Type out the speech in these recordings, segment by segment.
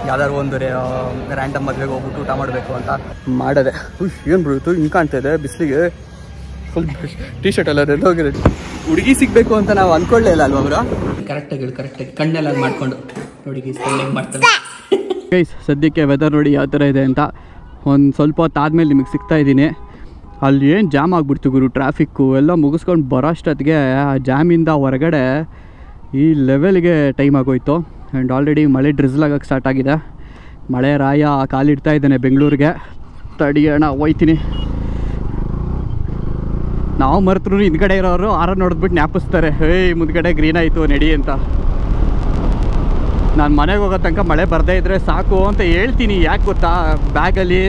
ಯಾವ್ದಾದ್ರು ಒಂದು ರ್ಯಾಂಡಮ್ ಮದುವೆಗೆ ಹೋಗ್ಬಿಟ್ಟು ಊಟ ಮಾಡಬೇಕು ಅಂತ ಮಾಡಿದೆ. ಏನು ಬಿಡುತ್ತು ಹಿಂಗೆ ಕಾಣ್ತಾ ಇದೆ ಬಿಸಿಲಿಗೆ. ಫುಲ್ ಟೀ ಶರ್ಟ್ ಎಲ್ಲ ಹೋಗಿರೋದು. ಹುಡುಗಿ ಸಿಗಬೇಕು ಅಂತ ನಾವು ಅಂದ್ಕೊಳ್ಳೇ ಇಲ್ಲ ಅಲ್ವಾ ಅವರು? ಕರೆಕ್ಟಾಗಿ ಕಣ್ಣೆಲ್ಲ ಮಾಡ್ಕೊಂಡು ಹುಡುಗಿ ಮಾಡ್ತಾರೆ. ಗೈಸ್ ಸದ್ಯಕ್ಕೆ ವೆದರ್ ನೋಡಿ ಯಾವ ಥರ ಇದೆ ಅಂತ. ಒಂದು ಸ್ವಲ್ಪ ಹೊತ್ತು ಆದಮೇಲೆ ನಿಮಗೆ ಸಿಗ್ತಾ ಇದ್ದೀನಿ. ಅಲ್ಲಿ ಏನು ಜಾಮ್ ಆಗಿಬಿಡ್ತು ಗುರು, ಟ್ರಾಫಿಕ್ಕು ಎಲ್ಲ ಮುಗಿಸ್ಕೊಂಡು ಬರೋ ಅಷ್ಟೊತ್ತಿಗೆ ಆ ಜಾಮಿಂದ ಹೊರಗಡೆ ಈ ಲೆವೆಲ್ಗೆ ಟೈಮ್ ಆಗೋಯ್ತು. ಆ್ಯಂಡ್ ಆಲ್ರೆಡಿ ಮಳೆ ಡ್ರಿಝಲ್ ಆಗೋಕ್ಕೆ ಸ್ಟಾರ್ಟ್ ಆಗಿದೆ. ಮಳೆ ರಾಯ ಕಾಲಿಡ್ತಾ ಇದ್ದಾನೆ ಬೆಂಗಳೂರಿಗೆ. ತಡಿಯೋಣ ಹೋಯ್ತೀನಿ. ನಾವು ಮರೆತರು ಹಿಂದ್ಗಡೆ ಇರೋರು ಆರ ನೋಡಿದ್ಬಿಟ್ಟು ಜ್ಞಾಪಿಸ್ತಾರೆ, ಹೇಯ್ ಮುಂದ್ಗಡೆ ಗ್ರೀನ್ ಆಯಿತು ನಡಿ ಅಂತ. ನಾನು ಮನೆಗೆ ಹೋಗೋ ತನಕ ಮಳೆ ಬರದೇ ಇದ್ದರೆ ಸಾಕು ಅಂತ ಹೇಳ್ತೀನಿ. ಯಾಕೆ ಗೊತ್ತಾ, ಬ್ಯಾಗಲ್ಲಿ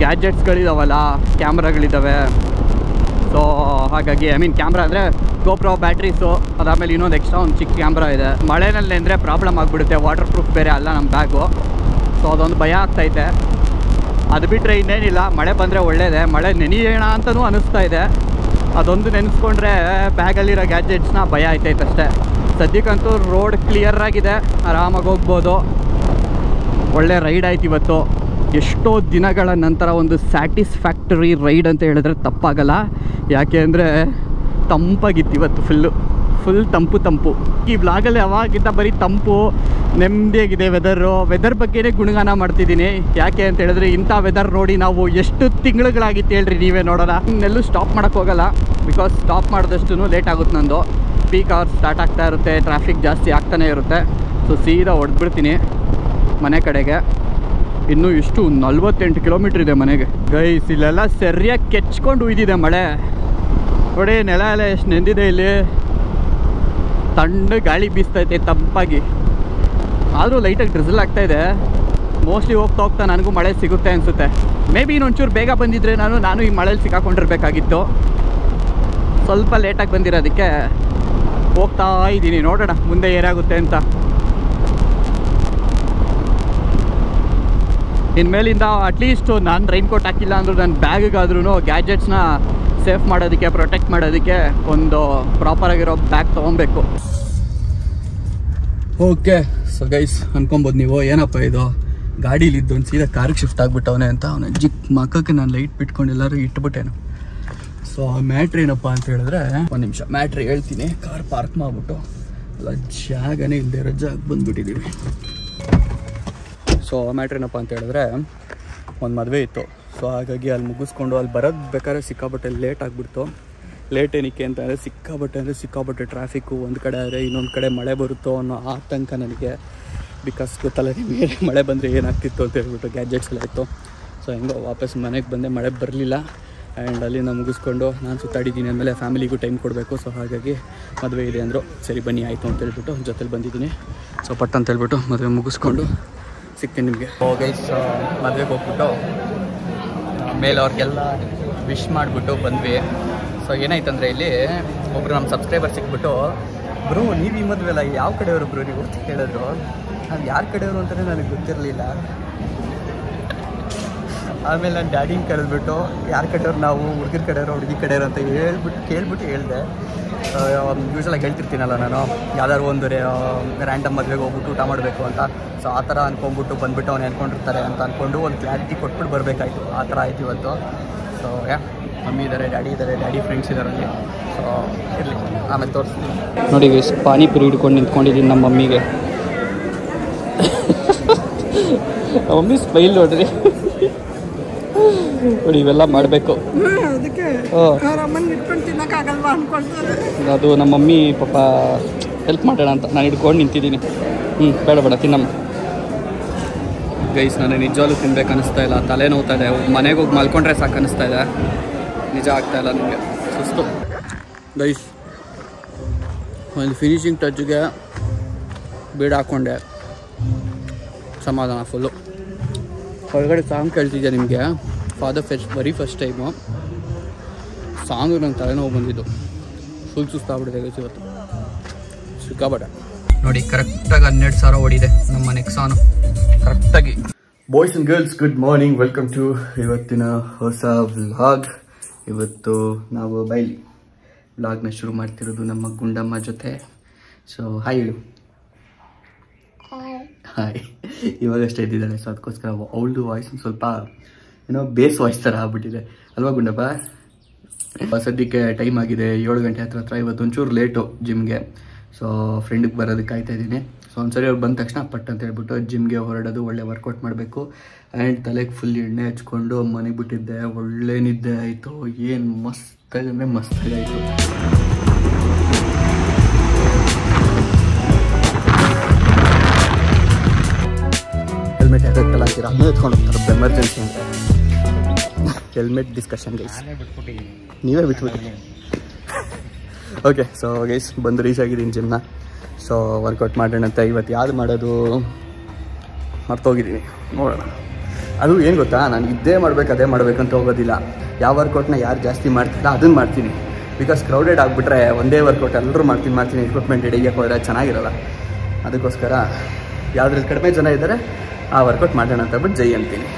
ಗ್ಯಾಜೆಟ್ಸ್ಗಳಿದಾವಲ್ಲ, ಕ್ಯಾಮ್ರಾಗಳಿದ್ದಾವೆ. ಸೊ ಹಾಗಾಗಿ ಕ್ಯಾಮ್ರಾ ಅಂದರೆ ಗೋಪ್ರೋ ಬ್ಯಾಟ್ರೀಸು, ಅದಾದಮೇಲೆ ಇನ್ನೊಂದು ಎಕ್ಸ್ಟ್ರಾ ಒಂದು ಚಿಕ್ಕ ಕ್ಯಾಮ್ರಾ ಇದೆ. ಮಳೆನಲ್ಲಿ ಅಂದರೆ ಪ್ರಾಬ್ಲಮ್ ಆಗಿಬಿಡುತ್ತೆ, ವಾಟರ್ ಪ್ರೂಫ್ ಬೇರೆ ಅಲ್ಲ ನಮ್ಮ ಬ್ಯಾಗು. ಸೊ ಅದೊಂದು ಭಯ ಆಗ್ತಾಯಿದೆ. ಅದು ಬಿಟ್ಟರೆ ಇನ್ನೇನಿಲ್ಲ, ಮಳೆ ಬಂದರೆ ಒಳ್ಳೆಯದೇ. ಮಳೆ ನೆನೆಯೋಣ ಅಂತಲೂ ಅನ್ನಿಸ್ತಾ ಇದೆ. ಅದೊಂದು ನೆನೆಸ್ಕೊಂಡ್ರೆ ಬ್ಯಾಗಲ್ಲಿರೋ ಗ್ಯಾಜೆಟ್ಸ್ನ ಭಯ ಆಯ್ತೈತೆ ಅಷ್ಟೇ. ಸದ್ಯಕ್ಕಂತೂ ರೋಡ್ ಕ್ಲಿಯರ್ ಆಗಿದೆ, ಆರಾಮಾಗಿ ಹೋಗ್ಬೋದು. ಒಳ್ಳೆ ರೈಡ್ ಆಯ್ತು ಇವತ್ತು. ಎಷ್ಟೋ ದಿನಗಳ ನಂತರ ಒಂದು ಸ್ಯಾಟಿಸ್ಫ್ಯಾಕ್ಟರಿ ರೈಡ್ ಅಂತ ಹೇಳಿದ್ರೆ ತಪ್ಪಾಗಲ್ಲ. ಯಾಕೆ ಅಂದರೆ ತಂಪಾಗಿತ್ತು ಇವತ್ತು, ಫುಲ್ ತಂಪು. ಈ ವ್ಲಾಗಲ್ಲಿ ಯಾವಾಗಿಂದ ಬರೀ ತಂಪು ನೆಮ್ಮದಿಯಾಗಿದೆ ವೆದರ್ ಬಗ್ಗೆನೇ ಗುಣಗಾನ ಮಾಡ್ತಿದ್ದೀನಿ. ಯಾಕೆ ಅಂತ ಹೇಳಿದ್ರೆ ಇಂಥ ವೆದರ್ ನೋಡಿ ನಾವು ಎಷ್ಟು ತಿಂಗಳುಗಳಾಗಿತ್ತು ಹೇಳ್ರಿ, ನೀವೇ ನೋಡೋಣ. ಇನ್ನೆಲ್ಲೂ ಸ್ಟಾಪ್ ಮಾಡೋಕ್ಕೆ ಹೋಗಲ್ಲ, ಬಿಕಾಸ್ ಸ್ಟಾಪ್ ಮಾಡಿದಷ್ಟು ಲೇಟ್ ಆಗುತ್ತೆ. ನಂದು ಪೀಕ್ ಅವರ್ ಸ್ಟಾರ್ಟ್ ಆಗ್ತಾ ಇರುತ್ತೆ, ಟ್ರಾಫಿಕ್ ಜಾಸ್ತಿ ಆಗ್ತಾನೆ ಇರುತ್ತೆ. ಸೊ ಸೀದಾ ಹೊಡೆದ್ಬಿಡ್ತೀನಿ ಮನೆ ಕಡೆಗೆ. ಇನ್ನೂ ಇಷ್ಟು 48 ಕಿಲೋಮೀಟ್ರ್ ಇದೆ ಮನೆಗೆ. ಗೈಸ್ ಇಲ್ಲೆಲ್ಲ ಸರಿಯಾಗಿ ಕೆಚ್ಕೊಂಡು ಉಯ್ದಿದೆ ಮಳೆ ನೋಡಿ. ನೆಲ ಎಲ್ಲ ಎಷ್ಟು ನೆಂದಿದೆ ಇಲ್ಲಿ. ತಣ್ಣ ಗಾಳಿ ಬೀಸ್ತೈತೆ ತಂಪಾಗಿ. ಆದರೂ ಲೈಟಾಗಿ ಡ್ರಿಝಲ್ ಆಗ್ತಾಯಿದೆ. ಮೋಸ್ಟ್ಲಿ ಹೋಗ್ತಾ ನನಗೂ ಮಳೆ ಸಿಗುತ್ತೆ ಅನಿಸುತ್ತೆ. ಮೇ ಬಿ ಇನ್ನೊಂಚೂರು ಬೇಗ ಬಂದಿದ್ದರೆ ನಾನು ಈ ಮಳೇಲಿ ಸಿಕ್ಕಾಕೊಂಡಿರ್ಬೇಕಾಗಿತ್ತು. ಸ್ವಲ್ಪ ಲೇಟಾಗಿ ಬಂದಿರೋದಕ್ಕೆ ಹೋಗ್ತಾ ಇದ್ದೀನಿ. ನೋಡೋಣ ಮುಂದೆ ಏನಾಗುತ್ತೆ ಅಂತ. ಇನ್ಮೇಲಿಂದ ಅಟ್ಲೀಸ್ಟ್ ನಾನು ರೈನ್ ಕೋಟ್ ಹಾಕಿಲ್ಲ ಅಂದರೂ ನನ್ನ ಬ್ಯಾಗಿಗಾದ್ರೂ ಗ್ಯಾಜೆಟ್ಸ್ನ ಸೇಫ್ ಮಾಡೋದಕ್ಕೆ, ಪ್ರೊಟೆಕ್ಟ್ ಮಾಡೋದಕ್ಕೆ ಒಂದು ಪ್ರಾಪರಾಗಿರೋ ಬ್ಯಾಗ್ ತೊಗೊಬೇಕು. ಓಕೆ ಸೊ ಗೈಸ್ ಅನ್ಕೊಬೋದು ನೀವು, ಏನಪ್ಪ ಇದು ಗಾಡೀಲಿದ್ದು ಒಂದು ಸೀದಾ ಕಾರ್ಗೆ ಶಿಫ್ಟ್ ಆಗಿಬಿಟ್ಟವನೇ ಅಂತ. ಅವನ ಜಿಕ್ ಮಕ್ಕಕ್ಕೆ ನಾನು ಲೈಟ್ ಬಿಟ್ಕೊಂಡು ಎಲ್ಲರೂ ಇಟ್ಬಿಟ್ಟೇನು. ಸೊ ಆ ಮ್ಯಾಟ್ರ್ ಏನಪ್ಪ ಅಂತ ಹೇಳಿದ್ರೆ, ಒಂದು ನಿಮಿಷ ಮ್ಯಾಟ್ರ್ ಹೇಳ್ತೀನಿ. ಕಾರ್ ಪಾರ್ಕ್ ಮಾಡಿಬಿಟ್ಟು ಎಲ್ಲ ಜಾಗನೇ ಇಲ್ಲದೆ ಇರೋ ಜಾಗ ಬಂದುಬಿಟ್ಟಿದ್ದೀವಿ. ಸೊ ಮ್ಯಾಟ್ರ್ ಏನಪ್ಪ ಅಂತ ಹೇಳಿದ್ರೆ, ಒಂದು ಮದುವೆ ಇತ್ತು. ಸೊ ಹಾಗಾಗಿ ಅಲ್ಲಿ ಮುಗಿಸ್ಕೊಂಡು ಅಲ್ಲಿ ಬರೋದು ಬೇಕಾದ್ರೆ ಸಿಕ್ಕಾಬಟ್ಟೆ ಲೇಟ್ ಆಗಿಬಿಡ್ತು. ಲೇಟ್ ಏನಕ್ಕೆ ಅಂತಂದರೆ ಸಿಕ್ಕಾಬಟ್ಟೆ ಟ್ರಾಫಿಕ್ಕು. ಒಂದು ಕಡೆ ಆದರೆ ಇನ್ನೊಂದು ಕಡೆ ಮಳೆ ಬರುತ್ತೋ ಅನ್ನೋ ಆತಂಕ ನನಗೆ. ಬಿಕಾಸ್ ಗೊತ್ತಲ್ಲ ನಿಮಗೆ, ಮಳೆ ಬಂದರೆ ಏನಾಗ್ತಿತ್ತು ಅಂತ ಹೇಳ್ಬಿಟ್ಟು ಗ್ಯಾಜೆಟ್ಸ್ ಎಲ್ಲ ಇತ್ತು. ಸೊ ಹೆಂಗೋ ವಾಪಸ್ ಮನೆಗೆ ಬಂದೆ, ಮಳೆ ಬರಲಿಲ್ಲ. ಆ್ಯಂಡ್ ಅಲ್ಲಿಂದ ಮುಗಿಸ್ಕೊಂಡು ನಾನು ಸುತ್ತಾಡಿದ್ದೀನಿ. ಆಮೇಲೆ ಫ್ಯಾಮಿಲಿಗೂ ಟೈಮ್ ಕೊಡಬೇಕು. ಸೊ ಹಾಗಾಗಿ ಮದುವೆ ಇದೆ ಅಂದರು, ಸರಿ ಬನ್ನಿ ಆಯಿತು ಅಂತ ಹೇಳ್ಬಿಟ್ಟು ಜೊತೆಲಿ ಬಂದಿದ್ದೀನಿ. ಸೊ ಪಟ್ ಅಂತ ಹೇಳ್ಬಿಟ್ಟು ಮದುವೆ ಮುಗಿಸ್ಕೊಂಡು ಸಿಗ್ತೀನಿ ನಿಮಗೆ. ಗೈಸ್ ಮದುವೆಗೆ ಹೋಗ್ಬಿಟ್ಟು ಮೇಲೆ ಅವ್ರಿಗೆಲ್ಲ ವಿಶ್ ಮಾಡಿಬಿಟ್ಟು ಬಂದ್ವಿ. ಸೊ ಏನಾಯ್ತಂದರೆ ಇಲ್ಲಿ ಒಬ್ಬರು ನಮ್ಮ ಸಬ್ಸ್ಕ್ರೈಬರ್ ಸಿಕ್ಬಿಟ್ಟು, ಬ್ರೋ ನೀವು ಈ ಮದುವೆ ಎಲ್ಲ ಯಾವ ಕಡೆಯವರು ಬ್ರೋ ನೀವು ಅಂತ ಹೇಳಿದ್ರು. ನಾವು ಯಾರ ಕಡೆಯವರು ಅಂತಲೇ ನನಗೆ ಗೊತ್ತಿರಲಿಲ್ಲ. ಆಮೇಲೆ ನಾನು ಡ್ಯಾಡಿನ ಕರೆದ್ಬಿಟ್ಟು ಯಾರ ಕಡೆಯವ್ರು ನಾವು, ಹುಡುಗರ ಕಡೆಯವರು ಹುಡುಗಿ ಕಡೆಯವರು ಅಂತ ಕೇಳ್ಬಿಟ್ಟು ಹೇಳಿದೆ. ಯೂಶ್ವಲಾಗಿ ಹೇಳ್ತಿರ್ತೀನಲ್ಲ ನಾನು, ಯಾವ್ದಾದ್ರು ಒಂದು ರ್ಯಾಂಡಮ್ ಮದುವೆಗೆ ಹೋಗ್ಬಿಟ್ಟು ಊಟ ಮಾಡಬೇಕು ಅಂತ. ಸೊ ಆ ಥರ ಅಂದ್ಕೊಂಡ್ಬಿಟ್ಟು ಬಂದುಬಿಟ್ಟು ಅವ್ನು ಅಂದ್ಕೊಂಡಿರ್ತಾರೆ ಅಂತ ಅಂದ್ಕೊಂಡು ಒಂದು ಕ್ಲಾರಿಟಿ ಕೊಟ್ಬಿಟ್ಟು ಬರಬೇಕಾಯ್ತು. ಆ ಥರ ಆಯ್ತು ಇವತ್ತು. ಸೊ ಮಮ್ಮಿ ಇದ್ದಾರೆ, ಡ್ಯಾಡಿ ಫ್ರೆಂಡ್ಸ್ ಇದ್ದಾರೆ ಅಲ್ಲಿ. ಸೊ ಇರಲಿ, ಆಮೇಲೆ ತೋರಿಸ್ತೀನಿ ನೋಡಿ. ಪಾನಿಪುರಿ ಹಿಡ್ಕೊಂಡು ನಿಂತ್ಕೊಂಡಿದ್ದೀನಿ ನಮ್ಮ ಮಮ್ಮಿಗೆ. ಮಮ್ಮಿ ಸ್ಮೈಲ್ ನೋಡ್ರಿ ನೋಡಿ, ಇವೆಲ್ಲ ಮಾಡಬೇಕು. ಅದು ನಮ್ಮ ಮಮ್ಮಿ ಪಾಪ ಹೆಲ್ಪ್ ಮಾಡೋಣ ಅಂತ ನಾನು ಹಿಡ್ಕೊಂಡು ನಿಂತಿದ್ದೀನಿ. ಬೇಡ ತಿನ್ನಮ್ಮ. ಗೈಸ್ ನನಗೆ ನಿಜವಾಗ್ಲೂ ತಿನ್ಬೇಕು ಅನ್ನಿಸ್ತಾ ಇಲ್ಲ, ತಲೆ ನೋವ್ತಾ ಇದೆ. ಮನೆಗೆ ಹೋಗಿ ಮಲ್ಕೊಂಡ್ರೆ ಸಾಕು ಅನ್ನಿಸ್ತಾ ಇದೆ. ನಿಜ ಆಗ್ತಾಯಿಲ್ಲ ನನಗೆ, ಸುಸ್ತು. ಗೈಸ್ ಒಂದು ಫಿನಿಶಿಂಗ್ ಟಚ್ಗೆ ಬೀಡ್ ಹಾಕ್ಕೊಂಡೆ, ಸಮಾಧಾನ ಫುಲ್ಲು. ಹೊರಗಡೆ ಸಾಂಗ್ ಕೇಳ್ತಿದ್ದೆ ನಿಮಗೆ, ಫಾದರ್ ಫಸ್ಟ್ ಟೈಮು ಸಾಂಗು ನಂಗೆ ತಲೆನೋವು ಬಂದಿದ್ದು. ಫುಲ್ ಸುಸ್ತಾಗ್ಬಿಟ್ಟಿದೆ ಗೈಸ್ ಇವತ್ತು, ಸಿಕ್ಕಾಬಟ್ಟೆ. ನೋಡಿ ಕರೆಕ್ಟಾಗಿ 12,000 ಓಡಿದೆ ನಮ್ಮ ನೆಕ್ಸಾನು ಕರೆಕ್ಟಾಗಿ. Boys and girls, good morning, welcome to ಇವತ್ತಿನ ಹೊಸ ವ್ಲಾಗ್. ಇವತ್ತು ನಾವು ಬೈಲಿ ವ್ಲಾಗ್ನ ಶುರು ಮಾಡ್ತಿರೋದು ನಮ್ಮ ಗುಂಡಮ್ಮ ಜೊತೆ. ಸೊ ಹಾಯ್ ಹೇಳು. ಹಾಯ್. ಇವಾಗಷ್ಟೇ ಎದ್ದಿದ್ದಾಳೆ. ಸೊ ಅದಕ್ಕೋಸ್ಕರ ಅವಳದು ವಾಯ್ಸ್ ಸ್ವಲ್ಪ ಏನೋ ಬೇಸ್ ವಾಯ್ಸ್ ಥರ ಆಗ್ಬಿಟ್ಟಿದೆ ಅಲ್ವಾ ಗುಂಡಪ್ಪ? ಸದ್ಯಕ್ಕೆ ಟೈಮ್ ಆಗಿದೆ 7 ಗಂಟೆ ಹತ್ರ. ಇವತ್ತು ಒಂಚೂರು ಲೇಟು ಜಿಮ್ಗೆ. ಸೊ ಫ್ರೆಂಡಿಗೆ ಬರೋದಕ್ಕೆ ಕಾಯ್ತಾ ಇದ್ದೀನಿ. ಸೊ ಒಂದ್ಸರಿ ಅವ್ರು ಬಂದ ತಕ್ಷಣ ಪಟ್ ಅಂತ ಹೇಳ್ಬಿಟ್ಟು ಜಿಮ್ಗೆ ಹೊರಡೋದು, ಒಳ್ಳೆ ವರ್ಕೌಟ್ ಮಾಡಬೇಕು. ಆ್ಯಂಡ್ ತಲೆಗೆ ಫುಲ್ ಎಣ್ಣೆ ಹಚ್ಕೊಂಡು ಮನೆಗೆ ಬಿಟ್ಟಿದ್ದೆ. ಒಳ್ಳೆ ನಿದ್ದೆ ಆಯಿತು. ಏನು ಮಸ್ತಾಗಿ ಅಂದರೆ ಮಸ್ತಾಗಿ ಆಯಿತು. ಹೆಲ್ಮೆಟ್ ಎಫೆಕ್ಟ್ ಎಲ್ಲ ಹಾಕಿರ ಅದನ್ನೇ ಎತ್ಕೊಂಡು ಹೋಗ್ತಾರೆ ಎಮರ್ಜೆನ್ಸಿ ಅಂತ. ಹೆಲ್ಮೆಟ್ ಡಿಸ್ಕಷನ್ ಗೈಸ್, ನೀವೇ ಬಿಟ್ಬಿಟ್ಟು. ಓಕೆ, ಸೊ ಗೈಸ್ ಬಂದು ರೀಚ್ ಆಗಿದ್ದೀನಿ ಜಿಮ್ನ. ಸೊ ವರ್ಕೌಟ್ ಮಾಡೋಣ ಅಂತ. ಇವತ್ತು ಯಾವುದು ಮಾಡೋದು ಮರ್ತೋಗಿದ್ದೀನಿ, ನೋಡೋಣ. ಅದು ಏನು ಗೊತ್ತಾ, ನಾನು ಇದ್ದೇ ಮಾಡಬೇಕು ಅದೇ ಮಾಡಬೇಕಂತ ಹೋಗೋದಿಲ್ಲ. ಯಾವ ವರ್ಕೌಟ್ನ ಯಾರು ಜಾಸ್ತಿ ಮಾಡ್ತಿಲ್ಲ ಅದನ್ನು ಮಾಡ್ತೀನಿ. ಬಿಕಾಸ್ ಕ್ರೌಡೆಡ್ ಆಗಿಬಿಟ್ರೆ ಒಂದೇ ವರ್ಕೌಟ್ ಎಲ್ಲರೂ ಮಾಡ್ತೀನಿ ಎಕ್ವಿಪ್ಮೆಂಟ್ ಹಿಡಿಯೋಕ್ಕೆ ಹೋದರೆ ಚೆನ್ನಾಗಿರಲ್ಲ. ಅದಕ್ಕೋಸ್ಕರ ಯಾವುದ್ರಲ್ಲಿ ಕಡಿಮೆ ಜನ ಇದ್ದಾರೆ ಆ ವರ್ಕೌಟ್ ಮಾಡೋಣ ಅಂತ ಬಿಟ್ಟು ಜೈ ಅಂತೀನಿ.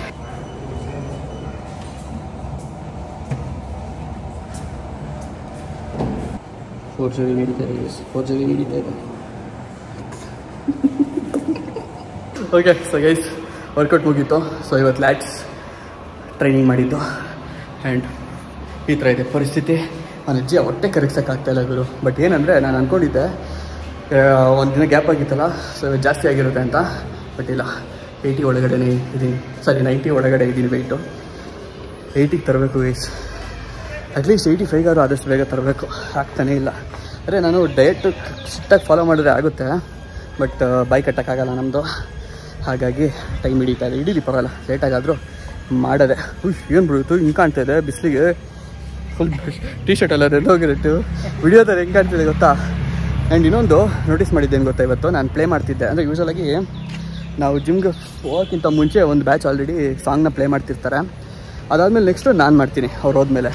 ಫೋರ್ಜರಿ ಹಿಡಿತಾ ಇದೆ. ಓಕೆ, ಸೊ ಗೈಸ್ ವರ್ಕೌಟ್ ಮುಗೀತು. ಸೊ ಇವತ್ತು ಲ್ಯಾಟ್ಸ್ ಟ್ರೈನಿಂಗ್ ಮಾಡಿದ್ದು. ಆ್ಯಂಡ್ ಈ ಥರ ಇದೆ ಪರಿಸ್ಥಿತಿ. ನಾನು ಅಜ್ಜಿ ಹೊಟ್ಟೆ ಕರಗಿಸೋಕ್ಕಾಗ್ತಾಯಿಲ್ಲ ಗುರು. ಬಟ್ ಏನಂದರೆ ನಾನು ಅಂದ್ಕೊಂಡಿದ್ದೆ ಒಂದು ದಿನ ಗ್ಯಾಪ್ ಆಗಿತ್ತಲ್ಲ, ಸೊ ಜಾಸ್ತಿ ಆಗಿರುತ್ತೆ ಅಂತ. ಬಟ್ ಇಲ್ಲ, 80 ಒಳಗಡೆ ಇದ್ದೀನಿ. ಸಾರಿ 90 ಒಳಗಡೆ ಇದ್ದೀನಿ ವೆಯ್ಟು. 80ಗೆ ತರಬೇಕು ಗೈಸ್. ಅಟ್ಲೀಸ್ಟ್ 85 ಆದಷ್ಟು ಬೇಗ ತರಬೇಕು. ಆಗ್ತಾನೇ ಇಲ್ಲ. ಅಂದರೆ ನಾನು ಡಯಟು ಸ್ಟ್ರಿಕ್ಟಾಗಿ ಫಾಲೋ ಮಾಡಿದ್ರೆ ಆಗುತ್ತೆ. ಬಟ್ ಬಾಯ್ ಕಟ್ಟೋಕ್ಕಾಗಲ್ಲ ನಮ್ಮದು. ಹಾಗಾಗಿ ಟೈಮ್ ಹಿಡಿತಾ ಇದೆ. ಹಿಡೀಲಿ ಪರವಾಗಿಲ್ಲ, ಲೇಟಾಗಾದರೂ ಮಾಡೋದೆ. ಏನು ಬಿಡುತ್ತು ಹಿಂಗೆ ಕಾಣ್ತಾ ಇದೆ ಬಿಸಿಲಿಗೆ. ಫುಲ್ ಟೀ ಶರ್ಟ್ ಎಲ್ಲ ಹೋಗಿರಟ್ಟು ವಿಡಿಯೋದಲ್ಲಿ ಹೆಂಗೆ ಕಾಣ್ತಿದೆ ಗೊತ್ತಾ? ಆ್ಯಂಡ್ ಇನ್ನೊಂದು ನೋಟಿಸ್ ಮಾಡಿದ್ದೇನು ಗೊತ್ತಾ, ಇವತ್ತು ನಾನು ಪ್ಲೇ ಮಾಡ್ತಿದ್ದೆ. ಅಂದರೆ ಯೂಶ್ವಲಾಗಿ ನಾವು ಜಿಮ್ಗೆ ಹೋಗೋಕ್ಕಿಂತ ಮುಂಚೆ ಒಂದು ಬ್ಯಾಚ್ ಆಲ್ರೆಡಿ ಸಾಂಗ್ನ ಪ್ಲೇ ಮಾಡ್ತಿರ್ತಾರೆ. ಅದಾದಮೇಲೆ ನೆಕ್ಸ್ಟು ನಾನು ಮಾಡ್ತೀನಿ ಅವ್ರು ಹೋದ್ಮೇಲೆ.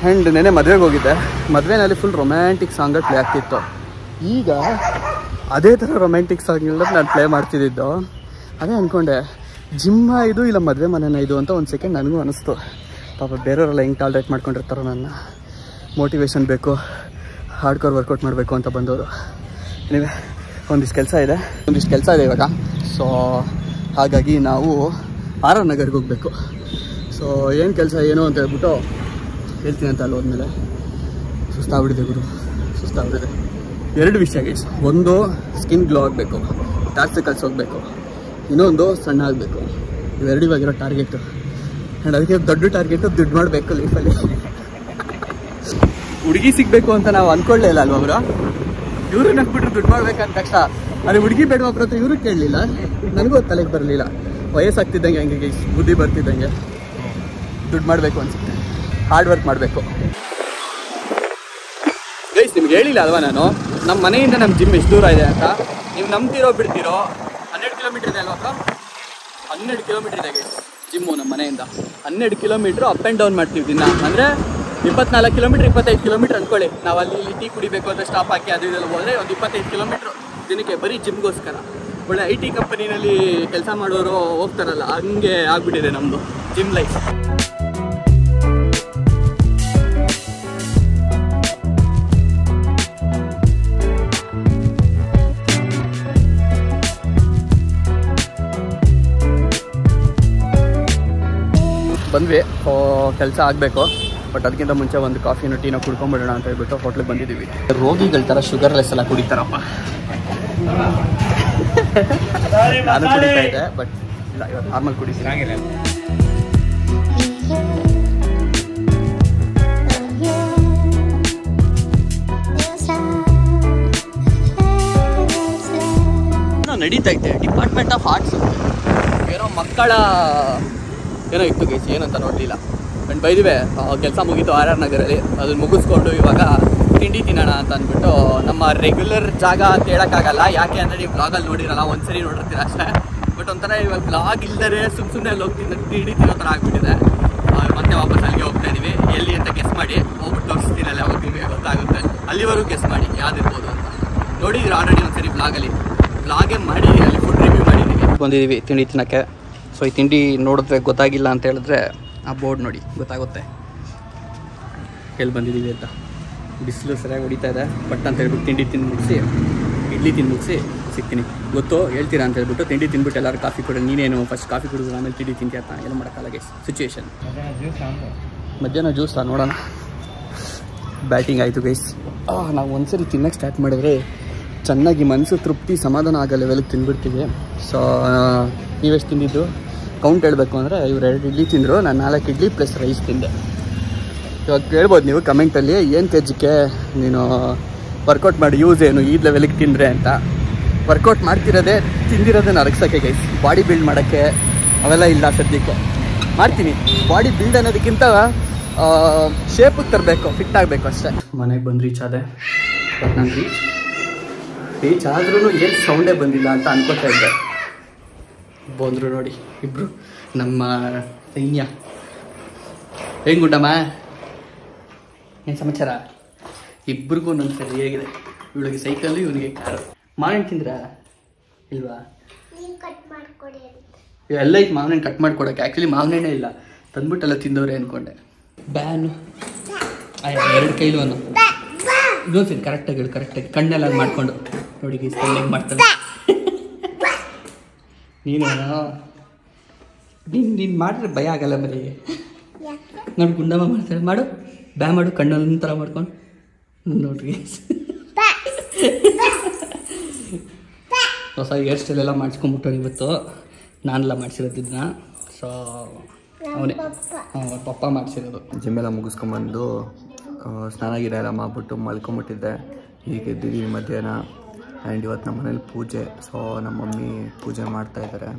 ಆ್ಯಂಡ್ ನೆನೆ ಮದುವೆಗೆ ಹೋಗಿದ್ದೆ. ಮದುವೆನಲ್ಲಿ ಫುಲ್ ರೊಮ್ಯಾಂಟಿಕ್ ಸಾಂಗಲ್ಲಿ ಪ್ಲೇ ಆಗ್ತಿತ್ತು. ಈಗ ಅದೇ ಥರ ರೊಮ್ಯಾಂಟಿಕ್ ಸಾಂಗ್ಗಳನ್ನ ನಾನು ಪ್ಲೇ ಮಾಡ್ತಿದ್ದು. ಅದೇ ಅಂದ್ಕೊಂಡೆ, ಜಿಮ್ಮ ಇದು ಇಲ್ಲ ಮದುವೆ ಮನೆನ ಇದು ಅಂತ ಒಂದು ಸೆಕೆಂಡ್ ನನಗೂ ಅನ್ನಿಸ್ತು. ಪಾಪ ಬೇರೆಯವರೆಲ್ಲ ಹೆಂಗೆ ಟಾಲ್ರೇಟ್ ಮಾಡ್ಕೊಂಡಿರ್ತಾರೋ ನನ್ನ. ಮೋಟಿವೇಶನ್ ಬೇಕು, ಹಾರ್ಡ್ಕೋರ್ ವರ್ಕೌಟ್ ಮಾಡಬೇಕು ಅಂತ ಬಂದವರು. ನೀವೇ ಒಂದಿಷ್ಟು ಕೆಲಸ ಇದೆ ಇವಾಗ. ಸೊ ಹಾಗಾಗಿ ನಾವು RR ನಗರ್ಗೆ ಹೋಗಬೇಕು. ಸೊ ಏನು ಕೆಲಸ ಏನು ಅಂತ ಹೇಳ್ಬಿಟ್ಟು ಹೇಳ್ತೀನಿ ಅಂತ ಅಲ್ಲಿ ಹೋದ್ಮೇಲೆ. ಸುಸ್ತಾಗ್ಬಿಟ್ಟಿದೆ ಗುರು, ಸುಸ್ತಾಗ್ಬಿಟ್ಟಿದೆ. 2 ವಿಷಯ ಗೈಸ್. ಒಂದು ಸ್ಕಿನ್ ಗ್ಲೋ ಆಗಬೇಕು, ಟಾಕ್ಸಿಕಲ್ಸ್ ಹೋಗಬೇಕು. ಇನ್ನೊಂದು ಸಣ್ಣ ಆಗಬೇಕು. ಇವೆರಡು ಇವಾಗಿರೋ ಟಾರ್ಗೆಟು. ಆ್ಯಂಡ್ ಅದಕ್ಕೆ ದೊಡ್ಡ ಟಾರ್ಗೆಟು ದುಡ್ಡು ಮಾಡಬೇಕು ಲೈಫಲ್ಲಿ. ಹುಡುಗಿ ಸಿಗಬೇಕು ಅಂತ ನಾವು ಅಂದ್ಕೊಳ್ಳೇ ಇಲ್ಲ ಅಲ್ವ ಅವರು. ಇವರು ನಗ್ಬಿಟ್ರು ದುಡ್ಡು ಮಾಡ್ಬೇಕಂತ ತಕ್ಷಣ. ಅದೇ ಹುಡುಗಿ ಬೇಡ ಒಬ್ಬರ ಹತ್ರ ಇವರು ಕೇಳಲಿಲ್ಲ, ನನಗೂ ತಲೆಗೆ ಬರಲಿಲ್ಲ. ವಯಸ್ಸಾಗ್ತಿದ್ದಂಗೆ ಹಂಗೆ ಗೈಸ್, ಬುದ್ಧಿ ಬರ್ತಿದ್ದಂಗೆ ದುಡ್ಡು ಮಾಡಬೇಕು ಅನ್ಸುತ್ತೆ, ಹಾರ್ಡ್ ವರ್ಕ್ ಮಾಡಬೇಕು ಗೈಸ್. ನಿಮ್ಗೆ ಹೇಳಿಲ್ಲ ಅಲ್ವಾ ನಾನು, ನಮ್ಮ ಮನೆಯಿಂದ ನಮ್ಮ ಜಿಮ್ ಎಷ್ಟು ದೂರ ಇದೆ ಅಂತ. ನೀವು ನಂಬ್ತಿರೋ ಬಿಡ್ತಿರೋ, 12 ಕಿಲೋಮೀಟರ್ ಇದೆ ಅಲ್ವಾ? 12 ಕಿಲೋಮೀಟರ್ ಇದೆ ಗೈಸ್ ಜಿಮ್ಮು ನಮ್ಮ ಮನೆಯಿಂದ. 12 ಕಿಲೋಮೀಟ್ರು ಅಪ್ ಆ್ಯಂಡ್ ಡೌನ್ ಮಾಡ್ತೀವಿ ದಿನ. ಅಂದರೆ 24 ಕಿಲೋಮೀಟ್ರ್ 25 ಕಿಲೋಮೀಟ್ರ್ ಅಂದ್ಕೊಳ್ಳಿ. ನಾವು ಅಲ್ಲಿ ಟೀ ಕುಡಿಬೇಕು ಅಂತ ಸ್ಟಾಪ್ ಹಾಕಿ ಅದು ಇದೆಲ್ಲ ಹೋದರೆ ಒಂದು 25 ಕಿಲೋಮೀಟ್ರ್ ದಿನಕ್ಕೆ ಬರೀ ಜಿಮ್ಗೋಸ್ಕರ. ಒಳ್ಳೆ IT ಕಂಪನಿನಲ್ಲಿ ಕೆಲಸ ಮಾಡೋರು ಹೋಗ್ತಾರಲ್ಲ, ಹಂಗೆ ಆಗ್ಬಿಟ್ಟಿದೆ ನಮ್ಮದು ಜಿಮ್ ಲೈಫ್. ಬಂದ್ವಿ, ಕೆಲಸ ಆಗಬೇಕು. ಬಟ್ ಅದಕ್ಕಿಂತ ಮುಂಚೆ ಒಂದು ಕಾಫಿನೋ ಟೀನೋ ಕುಡ್ಕೊಂಬಿಡೋಣ ಅಂತ ಹೇಳ್ಬಿಟ್ಟು ಹೋಟ್ಲಿಗೆ ಬಂದಿದ್ದೀವಿ. ರೋಗಿಗಳ ಥರ ಶುಗರ್ಲೆಸ್ ಎಲ್ಲ ಕುಡಿತಾರಪ್ಪ. ನಾನು ಕುಡಿತಾ ಇದ್ದೆ, ಬಟ್ ಇಲ್ಲ ಇವತ್ತು ನಾರ್ಮಲ್ ಕುಡಿತೀನಿ. ನಡೀತಾ ಇದ್ದೆ ಡಿಪಾರ್ಟ್ಮೆಂಟ್ ಆಫ್ ಆರ್ಟ್ಸ್. ಏನೋ ಮಕ್ಕಳ ಏನೋ ಇತ್ತು ಗೈಸ್, ಏನಂತ ನೋಡಲಿಲ್ಲ. ಆ್ಯಂಡ್ ಬೈದಿವೆ ಕೆಲಸ ಮುಗೀತು RR ನಗರಲ್ಲಿ. ಅದನ್ನು ಮುಗಿಸ್ಕೊಂಡು ಇವಾಗ ತಿಂಡಿ ತಿನ್ನೋಣ ಅಂತ ಅಂದ್ಬಿಟ್ಟು, ನಮ್ಮ ರೆಗ್ಯುಲರ್ ಜಾಗ ಅಂತ ಹೇಳೋಕ್ಕಾಗಲ್ಲ. ಯಾಕೆ ಅಂದರೆ ನೀವು ಬ್ಲಾಗಲ್ಲಿ ನೋಡಿರಲ್ಲ, ಒಂದ್ಸರಿ ನೋಡಿರ್ತೀರ ಅಷ್ಟೇ. ಬಟ್ ಒಂಥರ ಇವಾಗ ಬ್ಲಾಗ್ ಇಲ್ಲದೇ ಸುಮ್ಮನೆ ಅಲ್ಲಿ ಹೋಗ್ತಿದ್ದ ತಿಂಡಿ ತಿನ್ನೋ ಥರ ಆಗ್ಬಿಟ್ಟಿದೆ. ಮತ್ತೆ ವಾಪಸ್ ಅಲ್ಲಿಗೆ ಹೋಗ್ತಾ ಇದೀವಿ. ಎಲ್ಲಿ ಅಂತ ಗೆಸ್ ಮಾಡಿ, ಹೋಗ್ಬಿಟ್ಟು ತೋರಿಸ್ತೀನಿ. ಅಲ್ಲೇ ಹೋಗ್ತೀವಿ, ಗೊತ್ತಾಗುತ್ತೆ. ಅಲ್ಲಿವರೆಗೂ ಗೆಸ್ ಮಾಡಿ ಯಾವ್ದಿರ್ಬೋದು ಅಂತ. ನೋಡಿದ್ರು ಆಲ್ರೆಡಿ ಒಂದ್ಸರಿ ಬ್ಲಾಗೇ ಮಾಡಿ ಅಲ್ಲಿ ಫುಡ್ ರಿವ್ಯೂ ಮಾಡಿದ್ದೀವಿ. ಬಂದಿದ್ದೀವಿ ತಿಂಡಿ ತಿನ್ನೋಕ್ಕೆ. ಸೊ ಈ ತಿಂಡಿ ನೋಡಿದ್ರೆ ಗೊತ್ತಾಗಿಲ್ಲ ಅಂತ ಹೇಳಿದ್ರೆ ಆ ಬೋರ್ಡ್ ನೋಡಿ ಗೊತ್ತಾಗುತ್ತೆ ಎಲ್ಲಿ ಬಂದಿದ್ದೀವಿ ಅಂತ. ಬಿಸಿಲು ಸರಿಯಾಗಿ ಹೊಡಿತಾ ಇದೆ. ಬಟ್ ಅಂತ ಹೇಳ್ಬಿಟ್ಟು ತಿಂಡಿ ತಿಂದು ಮುಗಿಸಿ, ಇಡ್ಲಿ ತಿಂದು ಮುಗಿಸಿ ಸಿಗ್ತೀನಿ. ಗೊತ್ತು ಹೇಳ್ತೀರಾ ಅಂತ ಹೇಳ್ಬಿಟ್ಟು ತಿಂಡಿ ತಿಂದ್ಬಿಟ್ಟು ಎಲ್ಲರೂ ಕಾಫಿ ಕೊಡೋದು. ನೀನೇನು ಫಸ್ಟ್ ಕಾಫಿ ಕುಡಿದ್ರು ಆಮೇಲೆ ತಿಂಡಿ ತಿಂತೀಯ ಅಂತ ಏನು ಮಾಡೋಕ್ಕಲ್ಲ ಗೈಸ್ ಸಿಚುವೇಶನ್. ಮಧ್ಯಾಹ್ನ ಜ್ಯೂಸಾ ನೋಡೋಣ. ಬ್ಯಾಟಿಂಗ್ ಆಯಿತು ಗೈಸ್. ನಾವು ಒಂದ್ಸರಿ ತಿನ್ನೋಕ್ಕೆ ಸ್ಟಾರ್ಟ್ ಮಾಡಿದ್ರೆ ಚೆನ್ನಾಗಿ ಮನಸ್ಸು ತೃಪ್ತಿ ಸಮಾಧಾನ ಆಗೋ ಲೆವೆಲ್ಗೆ ತಿಂದ್ಬಿಡ್ತೀವಿ. ಸೊ ನೀವೆಷ್ಟು ತಿಂದಿದ್ದು ಕೌಂಟ್ ಹೇಳಬೇಕು ಅಂದರೆ ಇವ್ರು 2 ಇಡ್ಲಿ ತಿಂದರು, ನಾನು 4 ಇಡ್ಲಿ ಪ್ಲಸ್ ರೈಸ್ ತಿಂದೆ. ಇವಾಗ ಕೇಳ್ಬೋದು ನೀವು ಕಮೆಂಟಲ್ಲಿ ಏನು ತೆಜ್ಜಿಕೆ ನೀನು ವರ್ಕೌಟ್ ಮಾಡಿ ಯೂಸ್ ಏನು ಈ ಲೆವೆಲಿಗೆ ತಿಂದರೆ ಅಂತ. ವರ್ಕೌಟ್ ಮಾಡ್ತಿರೋದೇ ತಿಂದಿರೋದೇ ನರಗ್ಸೋಕ್ಕೆ ಗೈಸ್. ಬಾಡಿ ಬಿಲ್ಡ್ ಮಾಡೋಕ್ಕೆ ಅವೆಲ್ಲ ಇಲ್ಲ ಸದ್ಯಕ್ಕೆ. ಮಾಡ್ತೀನಿ ಬಾಡಿ ಬಿಲ್ಡ್ ಅನ್ನೋದಕ್ಕಿಂತ ಶೇಪಿಗೆ ತರಬೇಕು, ಫಿಟ್ ಆಗಬೇಕು ಅಷ್ಟೇ. ಮನೆಗೆ ಬಂದು ರೀಚ್ ಆದೆ. ಬಟ್ ನಾನು ರೀಚ್ ಆದ್ರೂ ಏನು ಸೌಂಡೇ ಬಂದಿಲ್ಲ ಅಂತ ಅನ್ಕೋತಾ ಇದ್ದೆ. ಬಂದರು ನೋಡಿ ಇಬ್ಬರು ನಮ್ಮ ಸೈನ್ಯ. ಹೆಂಗೆ ಗುಡ್ಡಮ್ಮ, ಏನು ಸಮಾಚಾರ? ಇಬ್ಬರಿಗೂ ಒಂದೊಂದು ಸರಿ ಹೇಗಿದೆ. ಇವಳಿಗೆ ಸೈಕಲ್ಲು ಇವನಿಗೆ ಕಾರು. ಮಾವಿನ ತಿಂದ್ರ ಇಲ್ವಾ? ಎಲ್ಲ ಐತೆ ಮಾವಿನ ಕಟ್ ಮಾಡ್ಕೊಡೋಕೆ. ಆ್ಯಕ್ಚುಲಿ ಮಾವಿನೇ ಇಲ್ಲ, ತಂದ್ಬಿಟ್ಟೆಲ್ಲ ತಿಂದವ್ರೆ ಅಂದ್ಕೊಂಡೆ. ಬ್ಯಾನು 2 ಕೈಲು ಅನ್ನು ಇನ್ನೊಂದು ಸರಿ ಕರೆಕ್ಟಾಗಿ ಹೇಳು, ಕರೆಕ್ಟಾಗಿ ಕಣ್ಣೆಲ್ಲ ಮಾಡಿಕೊಂಡು ನೋಡಿ ಹೆಂಗೆ ಮಾಡ್ತಾನೆ. ನೀನು ಮಾಡಿದ್ರೆ ಭಯ ಆಗಲ್ಲ ಮರಿ. ನೋಡಿ ಗುಂಡಮ್ಮ ಮಾಡ್ತಾಳೆ, ಮಾಡು ಬ್ಯಾ ಮಾಡು ಕಣ್ಣಲ್ಲಿ ಥರ ಮಾಡ್ಕೊಂಡು ನೋಡ್ರಿ. ಹೊಸ ಹೇರ್ ಸ್ಟೈಲೆಲ್ಲ ಮಾಡಿಸ್ಕೊಂಬಿಟ್ಟು ಇವತ್ತು ನಾನೆಲ್ಲ ಮಾಡಿಸಿರೋದಿದ್ನ. ಸೊ ಅವನೇ ಪಪ್ಪ ಮಾಡಿಸಿರೋದು. ಜಿಮ್ಮೆಲ್ಲ ಮುಗಿಸ್ಕೊಂಬಂದು ಸ್ನಾನ ಗಿಡ ಎಲ್ಲ ಮಾಡ್ಬಿಟ್ಟು ಮಲ್ಕೊಂಬಿಟ್ಟಿದ್ದೆ. ಈಗ ಎದ್ದಿದ್ದೀವಿ ಮಧ್ಯಾಹ್ನ. ಆ್ಯಂಡ್ ಇವತ್ತು ನಮ್ಮ ಮನೇಲಿ ಪೂಜೆ. ಸೊ ನಮ್ಮ ಮಮ್ಮಿ ಪೂಜೆ ಮಾಡ್ತಾಯಿದ್ದಾರೆ.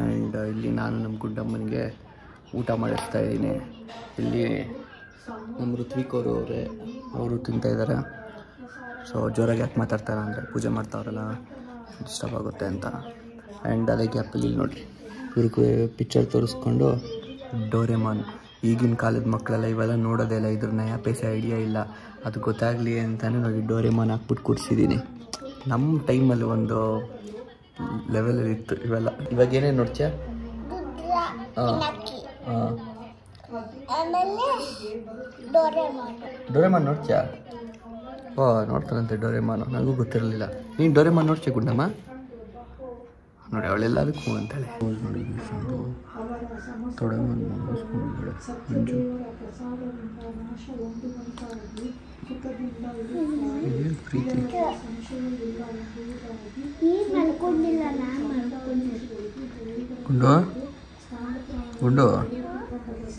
ಆ್ಯಂಡ್ ಇಲ್ಲಿ ನಾನು ನಮ್ಮ ಗುಡ್ಡಮ್ಮನಿಗೆ ಊಟ ಮಾಡಿಸ್ತಾ ಇದ್ದೀನಿ. ಇಲ್ಲಿ ನಮ್ಮ ಋತ್ವಿಕ್ ಅವರೇ ಅವರು ತಿಂತಾಯಿದ್ದಾರೆ. ಸೊ ಜೋರಾಗಿ ಯಾಕೆ ಮಾತಾಡ್ತಾರೆ ಅಂದರೆ ಪೂಜೆ ಮಾಡ್ತಾವ್ರಲ್ಲ ಡಿಸ್ಟರ್ಬ್ ಆಗುತ್ತೆ ಅಂತ. ಆ್ಯಂಡ್ ಅದೇ ಗ್ಯಾಪಲ್ಲಿ ಇಲ್ಲಿ ನೋಡಿರಿ ಇವ್ರಿಗೆ ಪಿಕ್ಚರ್ ತೋರಿಸ್ಕೊಂಡು ಡೋರೆಮಾನ್. ಈಗಿನ ಕಾಲದ ಮಕ್ಕಳೆಲ್ಲ ಇವೆಲ್ಲ ನೋಡೋದೇ ಇಲ್ಲ, ಇದ್ರ ನಯ ಪೈಸೆ ಐಡಿಯಾ ಇಲ್ಲ. ಅದು ಗೊತ್ತಾಗಲಿ ಅಂತಲೇ ನೋಡಿ ಡೋರೆಮಾನ್ ಹಾಕ್ಬಿಟ್ಟು ಕೂರಿಸಿದ್ದೀನಿ. ನಮ್ಮ ಟೈಮಲ್ಲಿ ಒಂದು ಲೆವೆಲಲ್ಲಿ ಇತ್ತು ಇವೆಲ್ಲ. ಇವಾಗ ಏನೇನು ನೋಡ್ತೀಯ? ಡೋರೆಮಾನ್ ನೋಡ್ತೀಯ? ಓ ನೋಡ್ತಾನಂತೆ ಡೋರೆಮಾನು, ನನಗೂ ಗೊತ್ತಿರಲಿಲ್ಲ. ನೀನು ಡೋರೆಮಾನ್ ನೋಡ್ತೀಯ ಗುಂಡಮ್ಮ? ನೋಡಿ ಅವಳೆಲ್ಲದಕ್ಕೂ ಅಂತಾಳೆ. ನೋಡಿ ಡೋರೆಮಾನ್ ಮಂಜು ಪ್ರೀತಿ ಗುಂಡು ಗುಂಡು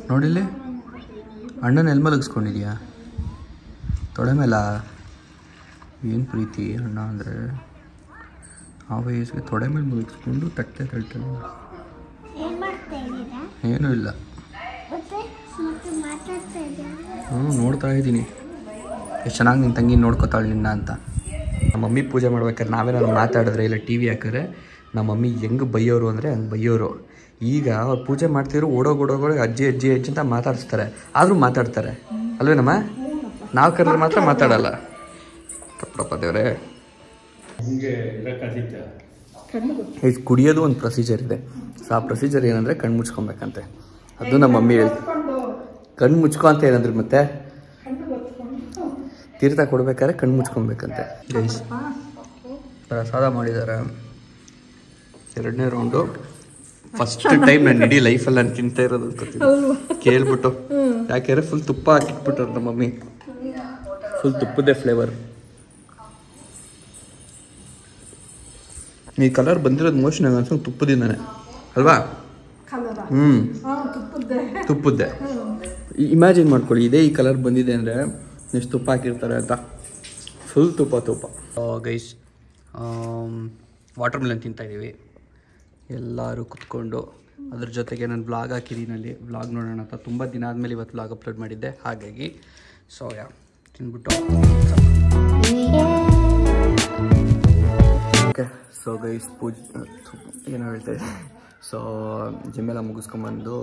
ನೋಡಿಲ್ಲಿ ಅಣ್ಣನ ಎಲ್ಲಿ ಮಲಗಿಸ್ಕೊಂಡಿದ್ಯಾ? ತೊಡೆ ಮೇಲ. ಏನು ಪ್ರೀತಿ ಅಣ್ಣ ಅಂದರೆ ಆ ವಯಸ್ಸಿಗೆ ತೊಡೆ ಮೇಲೆ ಮಲಗಿಸ್ಕೊಂಡು ತಟ್ಟೆ ತಳ್ತಾನೆ. ಏನೂ ಇಲ್ಲ. ನೋಡ್ತಾ ಇದ್ದೀನಿ ಎಷ್ಟು ಚೆನ್ನಾಗಿ ನಿನ್ನ ತಂಗಿ ನೋಡ್ಕೊತಾಳೆ ನಿನ್ನ ಅಂತ. ನಮ್ಮ ಮಮ್ಮಿ ಪೂಜೆ ಮಾಡ್ಬೇಕಾದ್ರೆ ನಾವೇನಾದ್ರು ಮಾತಾಡಿದ್ರೆ ಇಲ್ಲ ಟಿ ವಿ ಹಾಕಿದ್ರೆ ನಮ್ಮ ಮಮ್ಮಿ ಹೆಂಗೆ ಬೈಯೋರು ಅಂದರೆ ಹಂಗೆ ಬೈಯೋರು. ಈಗ ಅವ್ರು ಪೂಜೆ ಮಾಡ್ತಿದ್ರು ಓಡೋಗೋಡೋಗೋಡಿ ಅಜ್ಜಿ ಅಜ್ಜಿ ಅಜ್ಜಿ ಅಂತ ಮಾತಾಡಿಸ್ತಾರೆ, ಆದರೂ ಮಾತಾಡ್ತಾರೆ ಅಲ್ವೇನಮ್ಮ? ನಾವು ಕರೆದ್ರೆ ಮಾತ್ರ ಮಾತಾಡಲ್ಲ. ತಪ್ಪಪ್ಪ ದೇವ್ರೆ. ಇದು ಕುಡಿಯೋದು ಒಂದು ಪ್ರೊಸೀಜರ್ ಇದೆ. ಸೊ ಆ ಪ್ರೊಸೀಜರ್ ಏನಂದರೆ ಕಣ್ಣು ಮುಚ್ಕೊಬೇಕಂತೆ. ಅದು ನಮ್ಮ ಮಮ್ಮಿ ಹೇಳ್ತಾರೆ. ಕಣ್ಣು ಮುಚ್ಕೊ ಅಂತ ಏನಂದ್ರೆ ಮತ್ತೆ ತೀರ್ಥ ಕೊಡ್ಬೇಕಾದ್ರೆ ಕಣ್ಣು ಮುಚ್ಕೊಬೇಕಂತೆ. ಗೈಸ್ ಪ್ರಸಾದ ಮಾಡಿದ್ದಾರೆ. 2ನೇ ರೌಂಡು. ಫಸ್ಟ್ ಟೈಮ್ ನಾನು ಇಡೀ ಲೈಫಲ್ಲಿ ನಾನು ತಿಂತಾ ಇರೋದು ಕೇಳ್ಬಿಟ್ಟು. ಯಾಕೆಂದರೆ ಫುಲ್ ತುಪ್ಪ ಹಾಕಿಟ್ಬಿಟ್ರು ನಮ್ಮ ಮಮ್ಮಿ. ಫುಲ್ ತುಪ್ಪದೇ ಫ್ಲೇವರ್. ಈ ಕಲರ್ ಬಂದಿರೋದು ಮೋಸ್ಟ್ ನಂಗೆ ಅನ್ಸೋ ತುಪ್ಪದಿಂದಾನೆ ಅಲ್ವಾ? ತುಪ್ಪದ್ದೆ. ಇಮ್ಯಾಜಿನ್ ಮಾಡ್ಕೊಳ್ಳಿ, ಇದೇ ಈ ಕಲರ್ ಬಂದಿದೆ ಅಂದರೆ ಎಷ್ಟು ತುಪ್ಪ ಹಾಕಿರ್ತಾರೆ ಅಂತ. ಫುಲ್ ತುಪ್ಪ. ಗೈಸ್ ವಾಟರ್ ಮೆಲನ್ ತಿಂತಾಯಿದ್ದೀವಿ ಎಲ್ಲರೂ ಕುತ್ಕೊಂಡು. ಅದ್ರ ಜೊತೆಗೆ ನಾನು ವ್ಲಾಗ್ ಹಾಕಿದ್ದೀನಲ್ಲಿ ವ್ಲಾಗ್ ನೋಡೋಣ ಅಂತ. ತುಂಬ ದಿನ ಆದಮೇಲೆ ಇವತ್ತು ವ್ಲಾಗ್ ಅಪ್ಲೋಡ್ ಮಾಡಿದ್ದೆ, ಹಾಗಾಗಿ ಸೊ ತಿಂದ್ಬಿಟ್ಟು ಓಕೆ. ಸೊ ಗೈಸ್ ಪೂಜೆ ಏನೋ ಹೇಳ್ತಾ ಇದ್ದೆ. ಸೊ ಜಿಮ್ಮೆಲ್ಲ ಮುಗಿಸ್ಕೊಂಬಂದು